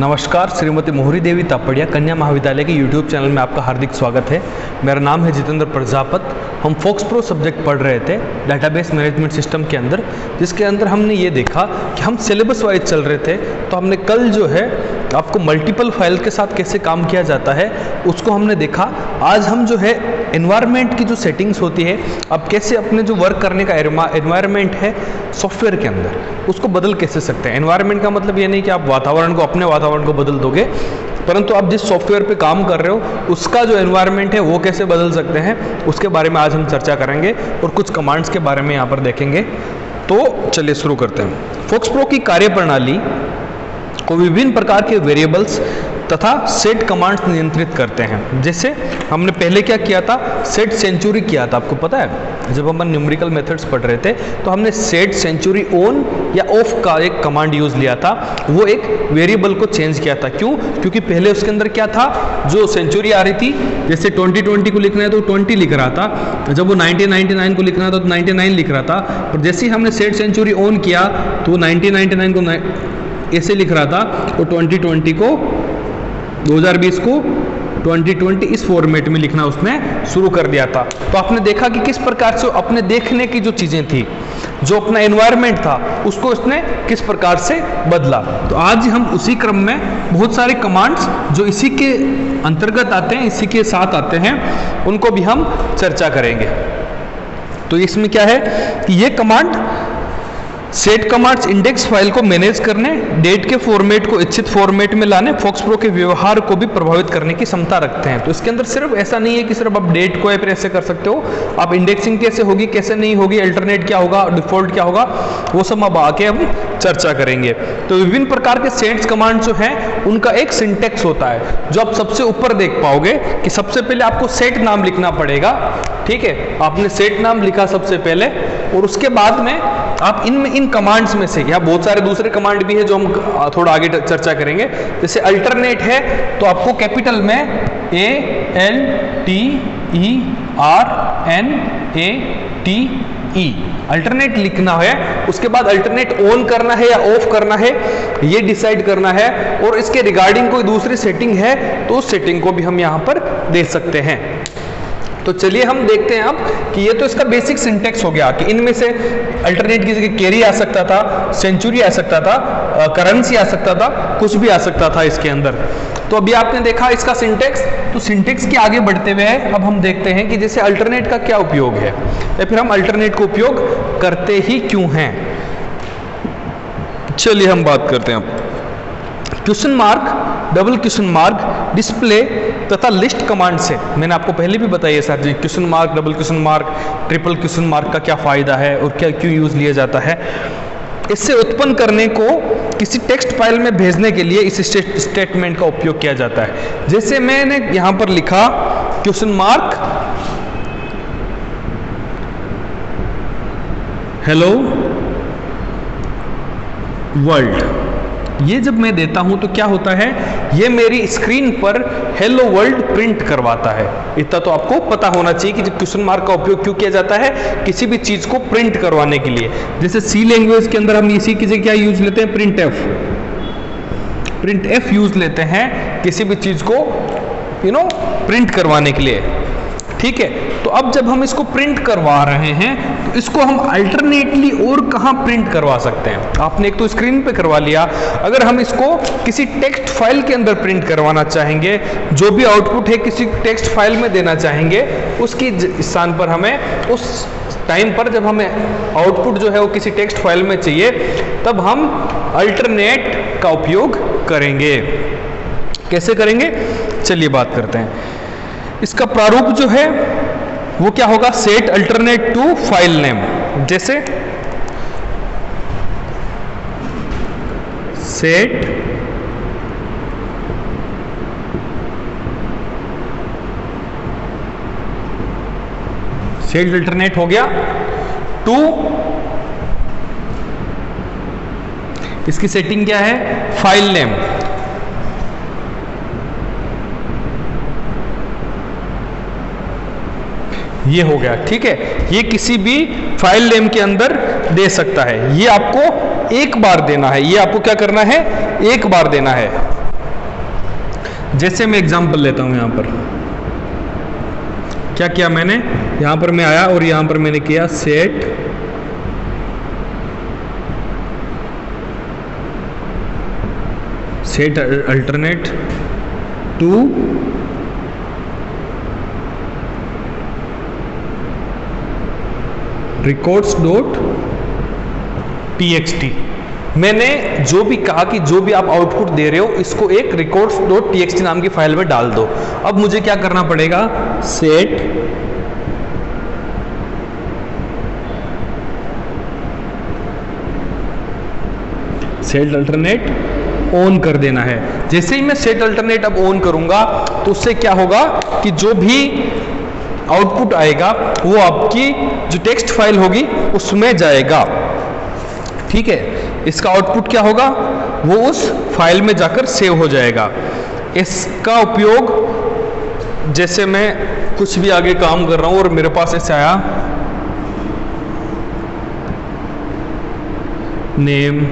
नमस्कार, श्रीमती मोहरी देवी तापड़िया कन्या महाविद्यालय के YouTube चैनल में आपका हार्दिक स्वागत है। मेरा नाम है जितेंद्र प्रजापत। हम फोक्स प्रो सब्जेक्ट पढ़ रहे थे डेटाबेस मैनेजमेंट सिस्टम के अंदर, जिसके अंदर हमने ये देखा कि हम सिलेबस वाइज चल रहे थे। तो हमने कल जो है आपको मल्टीपल फाइल के साथ कैसे काम किया जाता है उसको हमने देखा। आज हम जो है एनवायरनमेंट की जो सेटिंग्स होती है, अब कैसे अपने जो वर्क करने का एनवायरनमेंट है सॉफ्टवेयर के अंदर उसको बदल कैसे सकते हैं। एनवायरनमेंट का मतलब ये नहीं कि आप वातावरण को, अपने वातावरण को बदल दोगे, परंतु आप जिस सॉफ्टवेयर पे काम कर रहे हो उसका जो एनवायरनमेंट है वो कैसे बदल सकते हैं उसके बारे में आज हम चर्चा करेंगे और कुछ कमांड्स के बारे में यहाँ पर देखेंगे। तो चलिए शुरू करते हैं। फोक्स प्रो की कार्यप्रणाली को विभिन्न प्रकार के वेरिएबल्स तथा सेट कमांड्स नियंत्रित करते हैं। जैसे हमने पहले क्या किया था, सेट सेंचुरी किया था। आपको पता है जब हम न्यूमेरिकल मेथड्स पढ़ रहे थे तो हमने सेट सेंचुरी ऑन या ऑफ का एक कमांड यूज लिया था। वो एक वेरिएबल को चेंज किया था। क्यों? क्योंकि पहले उसके अंदर क्या था, जो सेंचुरी आ रही थी, जैसे 2020 को लिखना है तो 20 लिख रहा था, जब वो 1999 को लिखना है तो 99 लिख रहा था। और जैसे ही हमने सेट सेंचुरी ऑन किया तो 1999 को ऐसे लिख रहा था, तो 2020 को 2020 को 2020 इस फॉर्मेट में लिखना उसने शुरू कर दिया था। तो आपने देखा कि किस प्रकार से अपने देखने की जो चीजें थी, जो अपना एनवायरनमेंट था, उसको उसने किस प्रकार से बदला। तो आज हम उसी क्रम में बहुत सारे कमांड्स जो इसी के अंतर्गत आते हैं, इसी के साथ आते हैं, उनको भी हम चर्चा करेंगे। तो इसमें क्या है कि ये command set commands index file को मैनेज करने, डेट के फॉर्मेट को इच्छित फॉर्मेट में लाने, फोक्स प्रो के व्यवहार को भी प्रभावित करने की क्षमता रखते हैं। तो इसके अंदर सिर्फ ऐसा नहीं है कि सिर्फ आप डेट को ऐसे कर सकते हो, आप इंडेक्सिंग कैसे होगी, कैसे नहीं होगी, अल्टरनेट क्या होगा, डिफॉल्ट क्या होगा, वो सब अब आके हम चर्चा करेंगे। तो विभिन्न प्रकार के सेट्स कमांड जो है उनका एक सिंटेक्स होता है, जो आप सबसे ऊपर देख पाओगे कि सबसे पहले आपको सेट नाम लिखना पड़ेगा। ठीक है, आपने सेट नाम लिखा सबसे पहले, और उसके बाद में आप इन कमांड्स में से, यहाँ बहुत सारे दूसरे कमांड भी है जो हम थोड़ा आगे चर्चा करेंगे। जैसे अल्टरनेट है तो आपको कैपिटल में ALTERNATE अल्टरनेट लिखना है। उसके बाद अल्टरनेट ऑन करना है या ऑफ करना है ये डिसाइड करना है, और इसके रिगार्डिंग कोई दूसरी सेटिंग है तो उस सेटिंग को भी हम यहाँ पर दे सकते हैं। तो चलिए हम देखते हैं अब कि ये तो इसका बेसिक सिंटेक्स हो गया कि इनमें से अल्टरनेट की जगह कैरी आ सकता था, सेंचुरी आ सकता था, करेंसी आ सकता था, कुछ भी आ सकता था इसके अंदर। तो अभी आपने देखा इसका सिंटेक्स। तो सिंटेक्स के आगे बढ़ते हुए अब हम देखते हैं कि जैसे अल्टरनेट का क्या उपयोग है, या फिर हम अल्टरनेट को उपयोग करते ही क्यों हैं। चलिए हम बात करते हैं अब। Question mark, double question mark, display तथा लिस्ट कमांड से मैंने आपको पहले भी बताया sir ji, question mark, double question mark, triple question mark का क्या फायदा है और क्या क्यों यूज लिया जाता है। इससे उत्पन्न करने को किसी टेक्स्ट फाइल में भेजने के लिए इस स्टेटमेंट का उपयोग किया जाता है। जैसे मैंने यहां पर लिखा क्वेश्चन मार्क हेलो वर्ल्ड, ये जब मैं देता हूं तो क्या होता है, ये मेरी स्क्रीन पर हेलो वर्ल्ड प्रिंट करवाता है। इतना तो आपको पता होना चाहिए कि क्वेश्चन मार्क का उपयोग क्यों किया जाता है, किसी भी चीज को प्रिंट करवाने के लिए। जैसे सी लैंग्वेज के अंदर हम इसी की जगह क्या यूज लेते हैं, प्रिंट एफ यूज लेते हैं किसी भी चीज को प्रिंट करवाने के लिए। ठीक है, तो अब जब हम इसको प्रिंट करवा रहे हैं तो इसको हम अल्टरनेटली और कहां प्रिंट करवा सकते हैं। आपने एक तो स्क्रीन पे करवा लिया, अगर हम इसको किसी टेक्स्ट फाइल के अंदर प्रिंट करवाना चाहेंगे, जो भी आउटपुट है किसी टेक्स्ट फाइल में देना चाहेंगे, उसकी स्थान पर हमें उस टाइम पर जब हमें आउटपुट जो है वो किसी टेक्स्ट फाइल में चाहिए, तब हम अल्टरनेट का उपयोग करेंगे। कैसे करेंगे, चलिए बात करते हैं। इसका प्रारूप जो है वो क्या होगा, set alternate to file name. जैसे सेट अल्टरनेट हो गया टू, इसकी सेटिंग क्या है, फाइल नेम। ये हो गया। ठीक है, ये किसी भी फाइल नेम के अंदर दे सकता है। ये आपको एक बार देना है, ये आपको क्या करना है, एक बार देना है। जैसे मैं एग्जांपल लेता हूं, यहां पर क्या किया मैंने, यहां पर मैं आया और यहां पर मैंने किया set alternate to records dot txt। मैंने जो भी कहा कि जो भी आप आउटपुट दे रहे हो इसको एक रिकॉर्ड्स डॉट txt नाम की फाइल में डाल दो। अब मुझे क्या करना पड़ेगा, सेट अल्टरनेट ऑन कर देना है। जैसे ही मैं सेट अल्टरनेट अब ऑन करूंगा तो उससे क्या होगा कि जो भी आउटपुट आएगा वो आपकी जो टेक्स्ट फाइल होगी उसमें जाएगा। ठीक है, इसका आउटपुट क्या होगा, वो उस फाइल में जाकर सेव हो जाएगा। इसका उपयोग जैसे मैं कुछ भी आगे काम कर रहा हूं और मेरे पास ऐसे आया नेम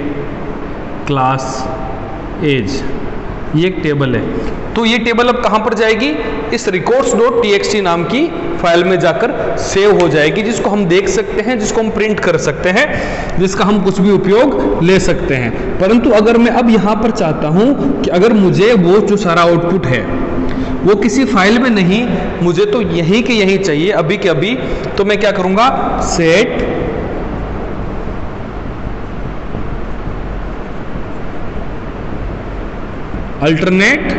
क्लास एज, ये एक टेबल है, तो ये टेबल अब कहां पर जाएगी, इस रिकॉर्ड्स डॉट txt नाम की फाइल में जाकर सेव हो जाएगी, जिसको हम देख सकते हैं, जिसको हम प्रिंट कर सकते हैं, जिसका हम कुछ भी उपयोग ले सकते हैं। परंतु अगर मैं अब यहां पर चाहता हूं कि अगर मुझे वो जो सारा आउटपुट है वो किसी फाइल में नहीं, मुझे तो यहीं के यहीं चाहिए अभी के अभी, तो मैं क्या करूंगा, सेट अल्टरनेट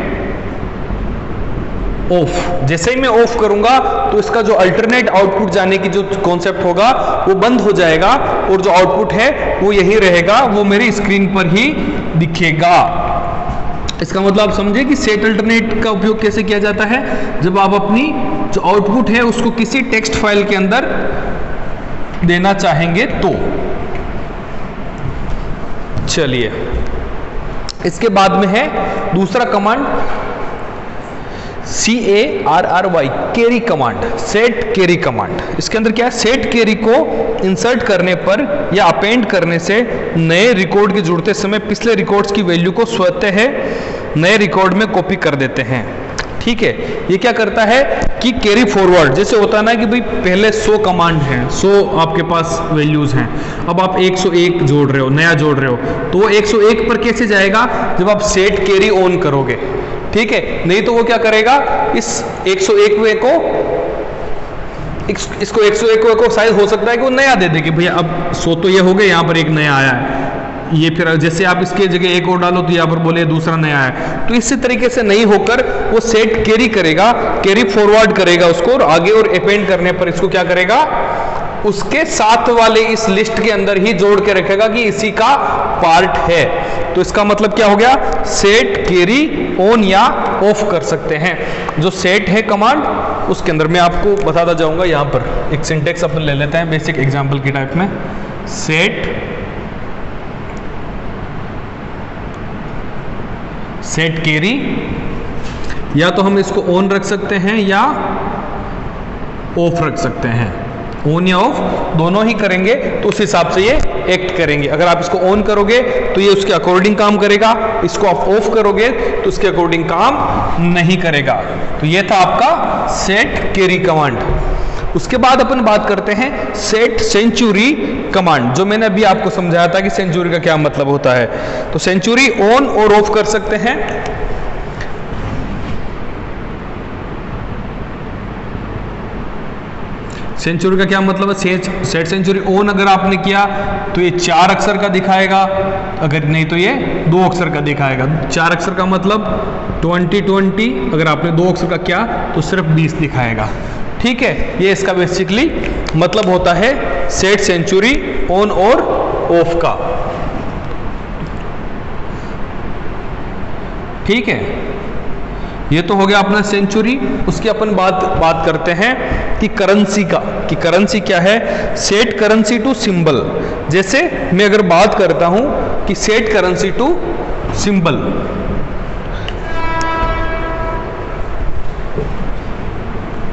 ऑफ। जैसे ही मैं ऑफ करूंगा तो इसका जो अल्टरनेट आउटपुट जाने की जो कॉन्सेप्ट होगा वो बंद हो जाएगा और जो आउटपुट है वो यही रहेगा, वो मेरी स्क्रीन पर ही दिखेगा। इसका मतलब आप समझे कि सेट अल्टरनेट का उपयोग कैसे किया जाता है, जब आप अपनी जो आउटपुट है उसको किसी टेक्स्ट फाइल के अंदर देना चाहेंगे तो। चलिए, इसके बाद में है दूसरा command CARRY, carry command, set carry command. इसके अंदर क्या है, सेट कैरी को इंसर्ट करने पर या अपेंड करने से नए रिकॉर्ड के जुड़ते समय पिछले रिकॉर्ड्स की वैल्यू को स्वतः है नए रिकॉर्ड में कॉपी कर देते हैं। ठीक है, ये क्या करता है कि कैरी फॉरवर्ड, जैसे होता है ना कि भाई पहले 100 कमांड हैं, 100 आपके पास वैल्यूज हैं, अब आप 101 जोड़ रहे हो, नया जोड़ रहे हो, तो वो 101 पर कैसे जाएगा, जब आप सेट कैरी ऑन करोगे। ठीक है, नहीं तो वो क्या करेगा, इस 101वें को इसको 101 को शायद हो सकता है कि वो नया दे दे कि भैया अब 100 तो ये हो गए, यहाँ पर एक नया आया है, ये फिर जैसे आप इसके जगह एक और डालो तो यहाँ पर बोले दूसरा नया है। तो इसी तरीके से नहीं होकर वो सेट कैरी करेगा, कैरी फॉरवर्ड करेगा उसको, और आगे और अपेंड करने पर इसको क्या करेगा, उसके साथ वाले इस लिस्ट के अंदर ही जोड़ के रखेगा कि इसी का पार्ट है। तो इसका मतलब क्या हो गया, सेट कैरी ऑन या ऑफ कर सकते हैं। जो सेट है कमांड, उसके अंदर मैं आपको बताता जाऊंगा। यहाँ पर एक सिंटेक्स अपन ले लेते हैं बेसिक एग्जाम्पल की टाइप में, सेट कैरी, या तो हम इसको ऑन रख सकते हैं या ऑफ रख सकते हैं। ऑन या ऑफ दोनों ही करेंगे तो उस हिसाब से ये एक्ट करेंगे। अगर आप इसको ऑन करोगे तो ये उसके अकॉर्डिंग काम करेगा, इसको आप ऑफ करोगे तो उसके अकॉर्डिंग काम नहीं करेगा। तो ये था आपका सेट कैरी कमांड। उसके बाद अपन बात करते हैं सेट सेंचुरी कमांड, जो मैंने अभी आपको समझाया था कि सेंचुरी का क्या मतलब होता है। तो सेंचुरी ऑन और ऑफ कर सकते हैं। सेंचुरी का क्या मतलब है, सेट सेंचुरी ऑन अगर आपने किया तो ये 4 अक्षर का दिखाएगा, अगर नहीं तो ये 2 अक्षर का दिखाएगा। 4 अक्षर का मतलब 2020, अगर आपने 2 अक्षर का किया तो सिर्फ 20 दिखाएगा। ठीक है, ये इसका बेसिकली मतलब होता है सेट सेंचुरी ऑन और ऑफ का। ठीक है, ये तो हो गया अपना सेंचुरी। उसकी अपन बात करते हैं कि करेंसी का, कि करेंसी क्या है, सेट करेंसी टू सिंबल। जैसे मैं अगर बात करता हूं कि सेट करेंसी टू सिंबल,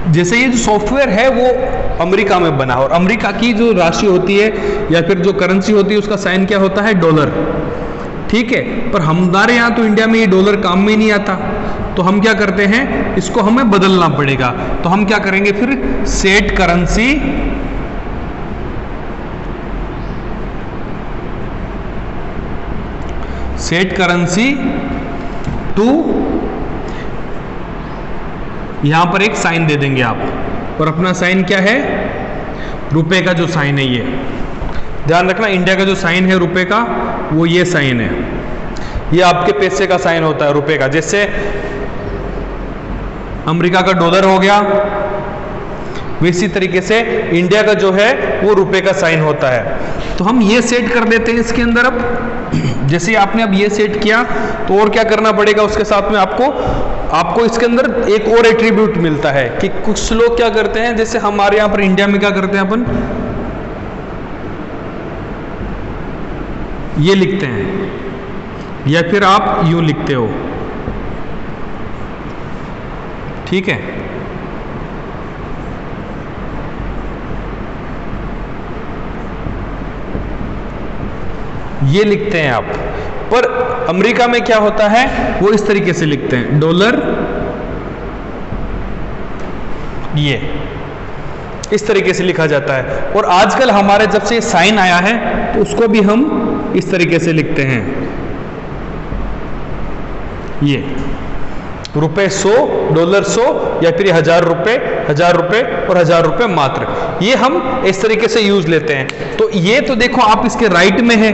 जैसे ये जो सॉफ्टवेयर है वो अमेरिका में बना, और अमेरिका की जो राशि होती है या फिर जो करेंसी होती है उसका साइन क्या होता है, डॉलर। ठीक है, पर हमारे यहाँ तो इंडिया में ये डॉलर काम में नहीं आता, तो हम क्या करते हैं, इसको हमें बदलना पड़ेगा। तो हम क्या करेंगे फिर, सेट करेंसी टू, यहां पर एक साइन दे देंगे आप, और अपना साइन क्या है, रुपए का जो साइन है, ये ध्यान रखना, इंडिया का जो साइन है रुपए का, वो ये साइन है, ये आपके पैसे का साइन होता है रुपए का। जैसे अमेरिका का डॉलर हो गया, वैसी तरीके से इंडिया का जो है वो रुपए का साइन होता है। तो हम ये सेट कर देते हैं इसके अंदर। अब जैसे आपने अब ये सेट किया, तो और क्या करना पड़ेगा उसके साथ में, आपको इसके अंदर एक और एट्रीब्यूट मिलता है कि कुछ लोग क्या करते हैं, जैसे हमारे यहाँ पर इंडिया में क्या करते हैं अपन, ये लिखते हैं, या फिर आप यूं लिखते हो, ठीक है। ये लिखते हैं आप, पर अमेरिका में क्या होता है, वो इस तरीके से लिखते हैं, डॉलर, ये इस तरीके से लिखा जाता है। और आजकल हमारे जब से साइन आया है, तो उसको भी हम इस तरीके से लिखते हैं, ये रुपए 100, डॉलर 100, या फिर 1000 रुपए, 1000 रुपए और 1000 रुपए मात्र, ये हम इस तरीके से यूज लेते हैं। तो ये तो देखो आप इसके राइट में है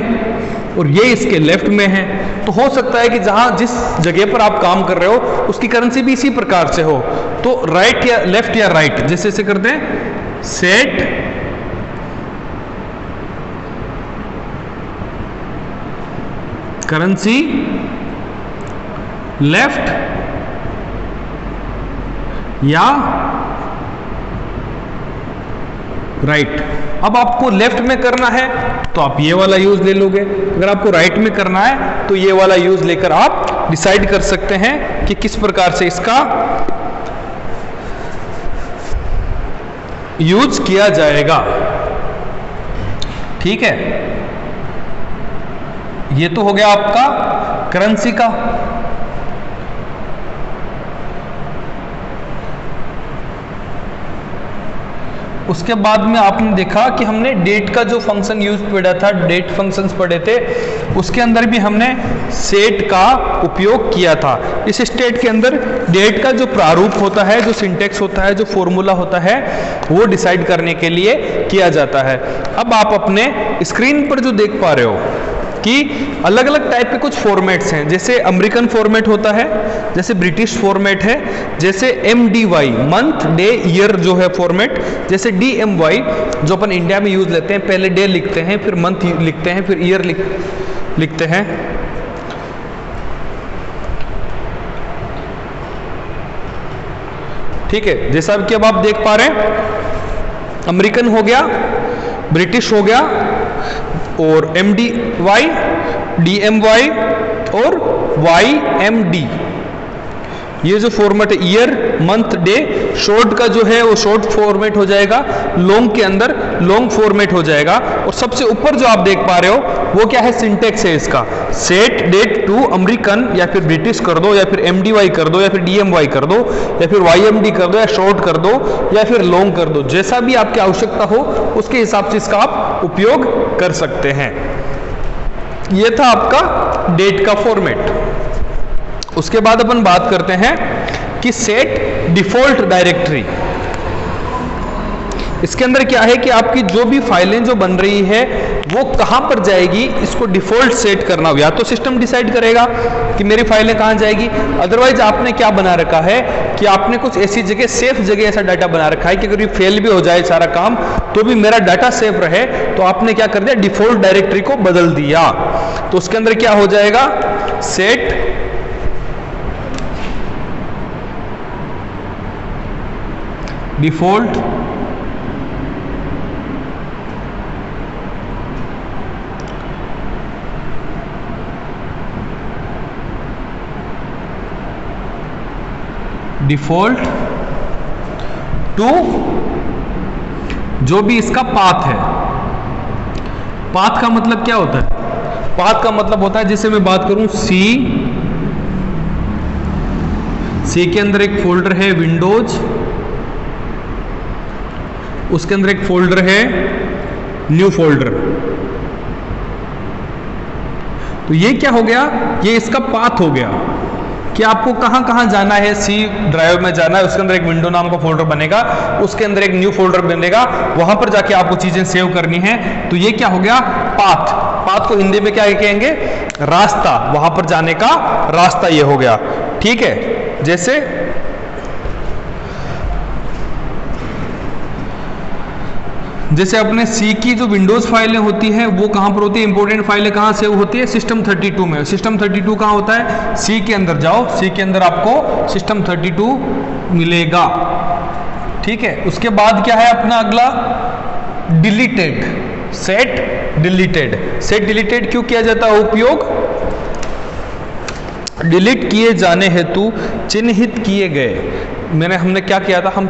और ये इसके लेफ्ट में है, तो हो सकता है कि जहां जिस जगह पर आप काम कर रहे हो उसकी करेंसी भी इसी प्रकार से हो। तो राइट या लेफ्ट या राइट, जैसे ऐसे करते हैं, सेट करेंसी लेफ्ट या राइट। अब आपको लेफ्ट में करना है तो आप ये वाला यूज ले लोगे, अगर आपको राइट में करना है तो ये वाला यूज लेकर आप डिसाइड कर सकते हैं कि किस प्रकार से इसका यूज किया जाएगा, ठीक है। ये तो हो गया आपका करेंसी का। उसके बाद में आपने देखा कि हमने डेट का जो फंक्शन यूज पढ़ा था, डेट फंक्शंस पढ़े थे, उसके अंदर भी हमने सेट का उपयोग किया था। इस स्टेट के अंदर डेट का जो प्रारूप होता है, जो सिंटेक्स होता है, जो फॉर्मूला होता है, वो डिसाइड करने के लिए किया जाता है। अब आप अपने स्क्रीन पर जो देख पा रहे हो कि अलग अलग टाइप के कुछ फॉर्मेट्स हैं, जैसे अमेरिकन फॉर्मेट होता है, जैसे ब्रिटिश फॉर्मेट है, जैसे MDY मंथ डे ईयर जो है फॉर्मेट, जैसे DMY जो अपन इंडिया में यूज लेते हैं, पहले डे लिखते हैं, फिर मंथ लिखते हैं, फिर ईयर लिखते हैं। ठीक है, जैसा कि अब आप देख पा रहे हैं, अमेरिकन हो गया, ब्रिटिश हो गया, और MDY, DMY और YMD, ये जो फॉर्मेट है, ईयर मंथ डे, शॉर्ट का जो है वो शॉर्ट फॉर्मेट हो जाएगा, लॉन्ग के अंदर लॉन्ग फॉर्मेट हो जाएगा। और सबसे ऊपर जो आप देख पा रहे हो वो क्या है, सिंटेक्स है इसका, सेट डेट टू अमेरिकन, या फिर ब्रिटिश कर दो, या फिर MDY कर दो, या फिर DMY कर दो, या फिर YMD कर दो, या शॉर्ट कर दो, या फिर लॉन्ग कर दो, जैसा भी आपकी आवश्यकता हो उसके हिसाब से इसका आप उपयोग कर सकते हैं। ये था आपका डेट का फॉर्मेट। उसके बाद अपन बात करते हैं कि सेट डिफॉल्ट डायरेक्टरी। इसके अंदर क्या है कि आपकी जो भी फाइलें जो बन रही है वो कहां पर जाएगी, इसको डिफॉल्ट सेट करना हो, या तो सिस्टम डिसाइड करेगा कि मेरी फाइलें कहां जाएगी, अदरवाइज आपने क्या बना रखा है कि आपने कुछ ऐसी जगह, सेफ जगह ऐसा डाटा बना रखा है कि अगर ये फेल भी हो जाए सारा काम तो भी मेरा डाटा सेफ रहे, तो आपने क्या कर दिया, डिफॉल्ट डायरेक्टरी को बदल दिया। तो उसके अंदर क्या हो जाएगा, सेट डिफॉल्ट डिफॉल्ट टू जो भी इसका पाथ है। पाथ का मतलब क्या होता है, पाथ का मतलब होता है, जैसे मैं बात करूं सी के अंदर एक फोल्डर है विंडोज, उसके अंदर एक फोल्डर है न्यू फोल्डर। तो ये क्या हो गया, ये इसका पाथ हो गया कि आपको कहां कहां जाना है। सी ड्राइव में जाना है, उसके अंदर एक विंडो नाम का फोल्डर बनेगा, उसके अंदर एक न्यू फोल्डर बनेगा, वहां पर जाके आपको चीजें सेव करनी है। तो ये क्या हो गया, पाथ। पाथ को हिंदी में क्या कहेंगे, रास्ता, वहां पर जाने का रास्ता ये हो गया। ठीक है, जैसे अपने सी की जो विंडोज फाइलें होती हैं वो कहां पर होती है, इंपॉर्टेंट फाइलें कहां सेव होती है, सिस्टम 32 में। सिस्टम 32 कहां होता है, सी के अंदर जाओ, सी के अंदर आपको सिस्टम 32 मिलेगा। ठीक है, उसके बाद क्या है अपना अगला, deleted, set deleted. Set deleted क्यों किया जाता है उपयोग, डिलीट किए जाने हेतु चिन्हित किए गए। हमने क्या किया था, हम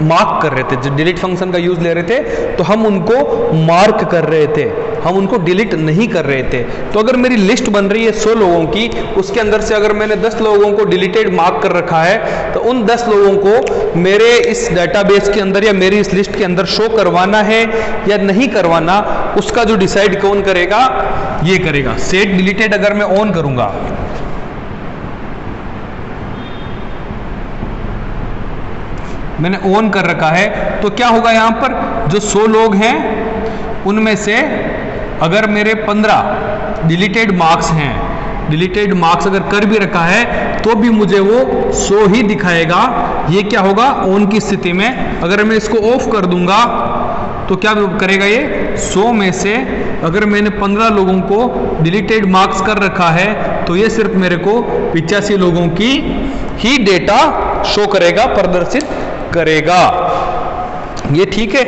मार्क कर रहे थे, जब डिलीट फंक्शन का यूज ले रहे थे तो हम उनको मार्क कर रहे थे, हम उनको डिलीट नहीं कर रहे थे। तो अगर मेरी लिस्ट बन रही है 100 लोगों की, उसके अंदर से अगर मैंने 10 लोगों को डिलीटेड मार्क कर रखा है, तो उन 10 लोगों को मेरे इस डेटाबेस के अंदर या मेरी इस लिस्ट के अंदर शो करवाना है या नहीं करवाना, उसका जो डिसाइड कौन करेगा, ये करेगा। सेट डिलीटेड अगर मैं ऑन करूंगा, मैंने ऑन कर रखा है, तो क्या होगा, यहां पर जो 100 लोग हैं उनमें से अगर मेरे 15 डिलीटेड मार्क्स हैं, डिलीटेड मार्क्स अगर कर भी रखा है तो भी मुझे वो 100 ही दिखाएगा। ये क्या होगा, ऑन की स्थिति में। अगर मैं इसको ऑफ कर दूंगा तो क्या करेगा, ये 100 में से अगर मैंने 15 लोगों को डिलीटेड मार्क्स कर रखा है तो ये सिर्फ मेरे को 85 लोगों की ही डेटा शो करेगा, प्रदर्शित करेगा। ये ठीक है,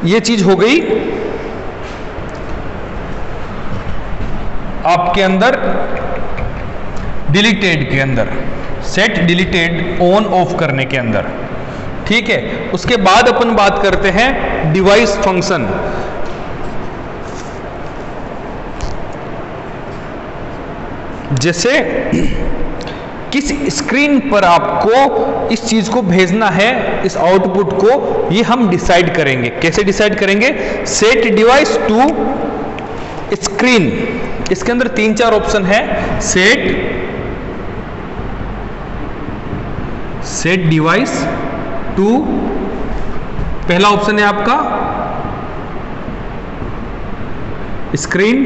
ये चीज हो गई आपके अंदर डिलीटेड के अंदर, सेट डिलीटेड ऑन ऑफ करने के अंदर। ठीक है, उसके बाद अपन बात करते हैं डिवाइस फंक्शन। जैसे किस स्क्रीन पर आपको इस चीज को भेजना है, इस आउटपुट को, ये हम डिसाइड करेंगे। कैसे डिसाइड करेंगे, सेट डिवाइस टू स्क्रीन। इसके अंदर 3-4 ऑप्शन है। सेट डिवाइस टू, पहला ऑप्शन है आपका स्क्रीन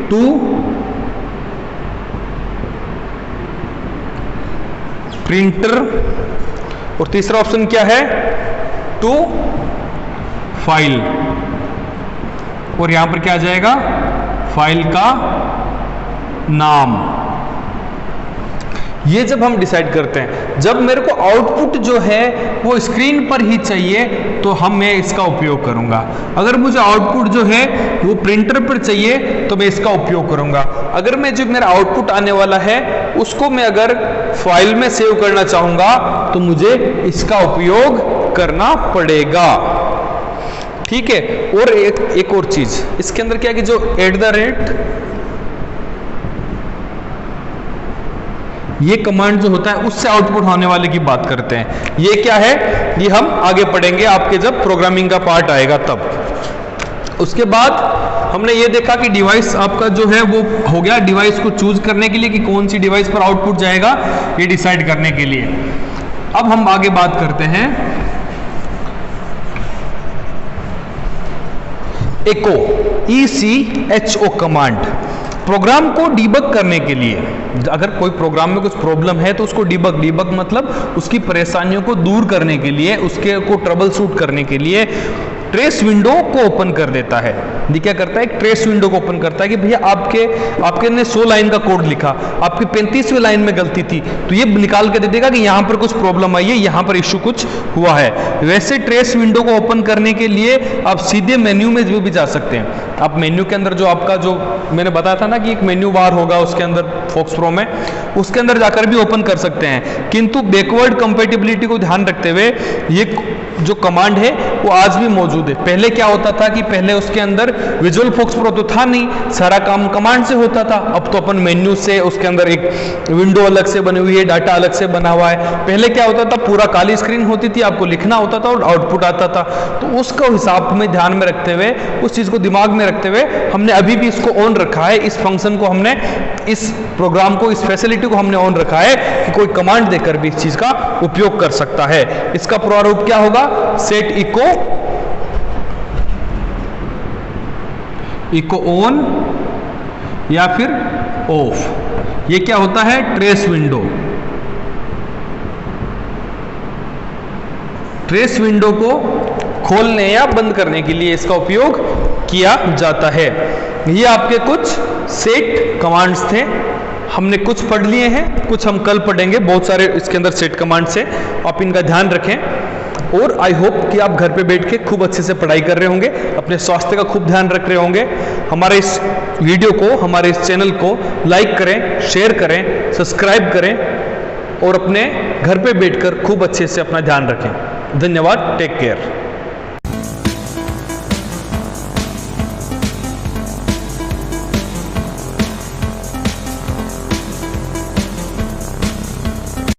टू प्रिंटर, और तीसरा ऑप्शन क्या है, टू फाइल। और यहां पर क्या आ जाएगा, फाइल का नाम। ये जब हम डिसाइड करते हैं, जब मेरे को आउटपुट जो है वो स्क्रीन पर ही चाहिए तो मैं इसका उपयोग करूंगा। अगर मुझे आउटपुट जो है वो प्रिंटर पर चाहिए तो मैं इसका उपयोग करूंगा। अगर मैं जो मेरा आउटपुट आने वाला है उसको मैं अगर फाइल में सेव करना चाहूंगा तो मुझे इसका उपयोग करना पड़ेगा। ठीक है, और एक और चीज इसके अंदर क्या है कि जो @ ये कमांड जो होता है उससे आउटपुट होने वाले की बात करते हैं। ये क्या है, ये हम आगे पढ़ेंगे आपके जब प्रोग्रामिंग का पार्ट आएगा तब। उसके बाद हमने ये देखा कि डिवाइस आपका जो है वो हो गया, डिवाइस को चूज करने के लिए कि कौन सी डिवाइस पर आउटपुट जाएगा ये डिसाइड करने के लिए। अब हम आगे बात करते हैं एको, ECHO कमांड। प्रोग्राम को डीबग करने के लिए, अगर कोई प्रोग्राम में कुछ प्रॉब्लम है तो उसको डीबग मतलब उसकी परेशानियों को दूर करने के लिए, उसके को ट्रबल शूट करने के लिए ट्रेस विंडो को ओपन कर देता है। ये क्या करता है, एक ट्रेस विंडो को ओपन करता है कि भैया आपके ने 100 लाइन का कोड लिखा, आपकी 35वीं लाइन में गलती थी, तो ये निकाल के दे देगा कि यहां पर कुछ प्रॉब्लम आई है, यहां पर इश्यू कुछ हुआ है। वैसे ट्रेस विंडो को ओपन करने के लिए आप सीधे मेन्यू में भी जा सकते हैं। आप मेन्यू के अंदर जो आपका जो मैंने बताया था ना कि एक मेन्यू बार होगा उसके अंदर फोक्स प्रो में, उसके अंदर जाकर भी ओपन कर सकते हैं। किंतु बैकवर्ड कंपेटिबिलिटी को ध्यान रखते हुए ये जो कमांड है वो आज भी मौजूद है। पहले क्या होता था कि पहले उसके अंदर विजुअल फोक्स प्रो तो था नहीं, सारा काम कमांड से होता था। अब तो अपन मेन्यू से, उसके अंदर एक विंडो अलग से बनी हुई है, डाटा अलग से बना हुआ है। पहले क्या होता था, पूरा काली स्क्रीन होती थी, आपको लिखना होता था और आउटपुट आता था। तो उसको हिसाब में ध्यान में रखते हुए, उस चीज़ को दिमाग में रखते हुए हमने अभी भी इसको ऑन रखा है। इस फंक्शन को हमने, इस प्रोग्राम को, इस फैसिलिटी को हमने ऑन रखा है कि कोई कमांड देकर भी इस चीज़ का उपयोग कर सकता है। इसका प्रारूप क्या होगा, सेट इको ऑन या फिर ऑफ। ये क्या होता है, ट्रेस विंडो। ट्रेस विंडो को खोलने या बंद करने के लिए इसका उपयोग किया जाता है। ये आपके कुछ सेट कमांड्स थे, हमने कुछ पढ़ लिए हैं, कुछ हम कल पढ़ेंगे। बहुत सारे इसके अंदर सेट कमांड्स हैं, आप इनका ध्यान रखें। और आई होप कि आप घर पे बैठ के खूब अच्छे से पढ़ाई कर रहे होंगे, अपने स्वास्थ्य का खूब ध्यान रख रहे होंगे। हमारे इस वीडियो को, हमारे इस चैनल को लाइक करें, शेयर करें, सब्सक्राइब करें और अपने घर पे बैठकर खूब अच्छे से अपना ध्यान रखें। धन्यवाद, टेक केयर।